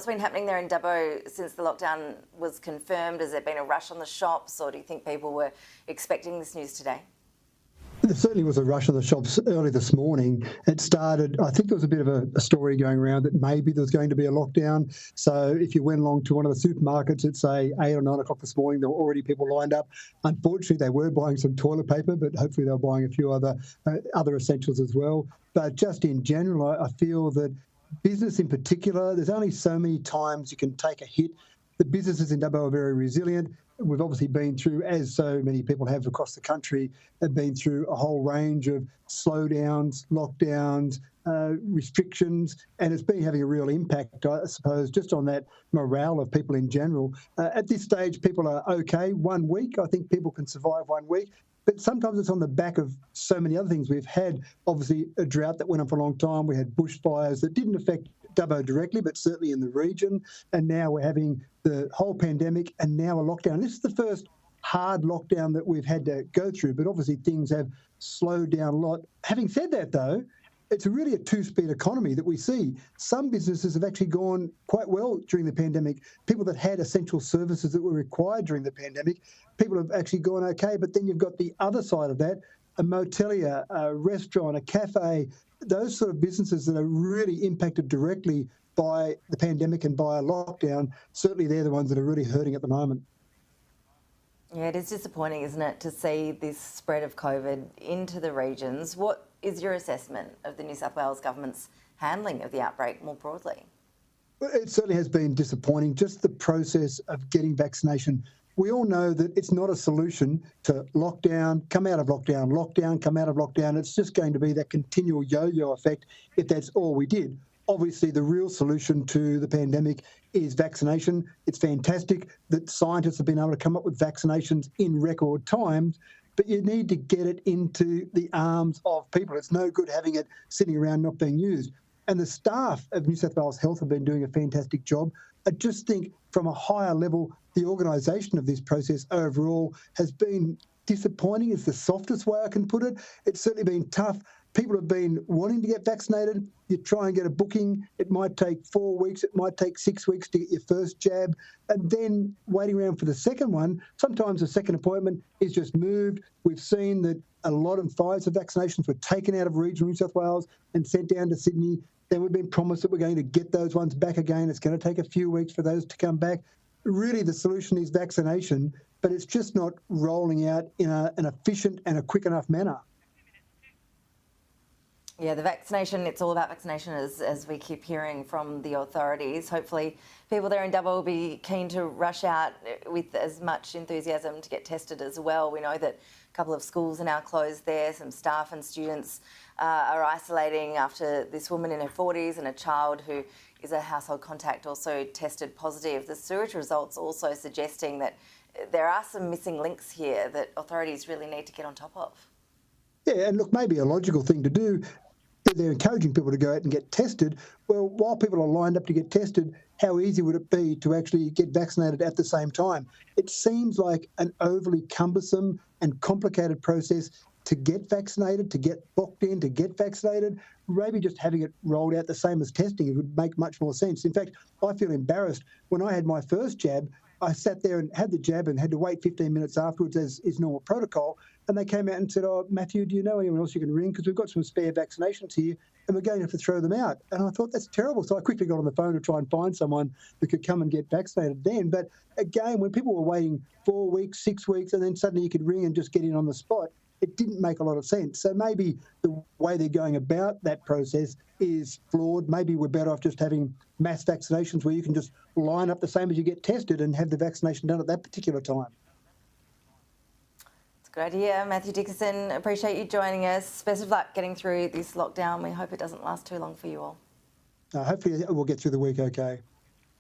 What's been happening there in Dubbo since the lockdown was confirmed? Has there been a rush on the shops, or do you think people were expecting this news today? There certainly was a rush on the shops early this morning. It started, I think there was a bit of a story going around that maybe there was going to be a lockdown. So if you went along to one of the supermarkets at, say, 8 or 9 o'clock this morning, there were already people lined up. Unfortunately, they were buying some toilet paper, but hopefully they were buying a few other essentials as well. But just in general, I feel that business in particular, there's only so many times you can take a hit. The businesses in Dubbo are very resilient. We've obviously been through, as so many people have across the country, have been through a whole range of slowdowns, lockdowns, restrictions, and it's been having a real impact, I suppose, just on that morale of people in general. At this stage, people are okay. 1 week, I think people can survive 1 week. But sometimes it's on the back of so many other things. We've had, obviously, a drought that went on for a long time. We had bushfires that didn't affect Dubbo directly, but certainly in the region. And now we're having the whole pandemic and now a lockdown. This is the first hard lockdown that we've had to go through, but obviously things have slowed down a lot. Having said that, though, it's really a two-speed economy that we see. Some businesses have actually gone quite well during the pandemic. People that had essential services that were required during the pandemic, people have actually gone okay. But then you've got the other side of that, a motelier, a restaurant, a cafe, those sort of businesses that are really impacted directly by the pandemic and by a lockdown. Certainly they're the ones that are really hurting at the moment. Yeah, it is disappointing, isn't it, to see this spread of COVID into the regions. What is your assessment of the New South Wales government's handling of the outbreak more broadly? Well, it certainly has been disappointing, just the process of getting vaccination. We all know that it's not a solution to lockdown, come out of lockdown, lockdown, come out of lockdown. It's just going to be that continual yo-yo effect if that's all we did. Obviously, the real solution to the pandemic is vaccination. It's fantastic that scientists have been able to come up with vaccinations in record times, but you need to get it into the arms of people. It's no good having it sitting around not being used. And the staff of New South Wales Health have been doing a fantastic job. I just think from a higher level, the organisation of this process overall has been disappointing, is the softest way I can put it. It's certainly been tough. People have been wanting to get vaccinated. You try and get a booking. It might take 4 weeks. It might take 6 weeks to get your first jab. And then waiting around for the second one, sometimes the second appointment is just moved. We've seen that a lot of Pfizer vaccinations were taken out of regional New South Wales and sent down to Sydney. Then we've been promised that we're going to get those ones back again. It's going to take a few weeks for those to come back. Really, the solution is vaccination, but it's just not rolling out in an efficient and a quick enough manner. Yeah, the vaccination, it's all about vaccination as we keep hearing from the authorities. Hopefully people there in Dubbo will be keen to rush out with as much enthusiasm to get tested as well. We know that a couple of schools are now closed there. Some staff and students are isolating after this woman in her 40s and a child who is a household contact also tested positive. The sewage results also suggesting that there are some missing links here that authorities really need to get on top of. Yeah, and look, maybe a logical thing to do, they're encouraging people to go out and get tested. Well, while people are lined up to get tested, how easy would it be to actually get vaccinated at the same time? It seems like an overly cumbersome and complicated process to get vaccinated, to get booked in, to get vaccinated. Maybe just having it rolled out the same as testing, it would make much more sense. In fact, I feel embarrassed. When I had my first jab, I sat there and had the jab and had to wait 15 minutes afterwards as is normal protocol. And they came out and said, "Oh, Matthew, do you know anyone else you can ring? Because we've got some spare vaccinations here and we're going to have to throw them out." And I thought, that's terrible. So I quickly got on the phone to try and find someone who could come and get vaccinated then. But again, when people were waiting 4 weeks, 6 weeks, and then suddenly you could ring and just get in on the spot, it didn't make a lot of sense. So maybe the way they're going about that process is flawed. Maybe we're better off just having mass vaccinations where you can just line up the same as you get tested and have the vaccination done at that particular time. It's a good idea. Mathew Dickerson, appreciate you joining us. Best of luck getting through this lockdown. We hope it doesn't last too long for you all. Hopefully we'll get through the week okay.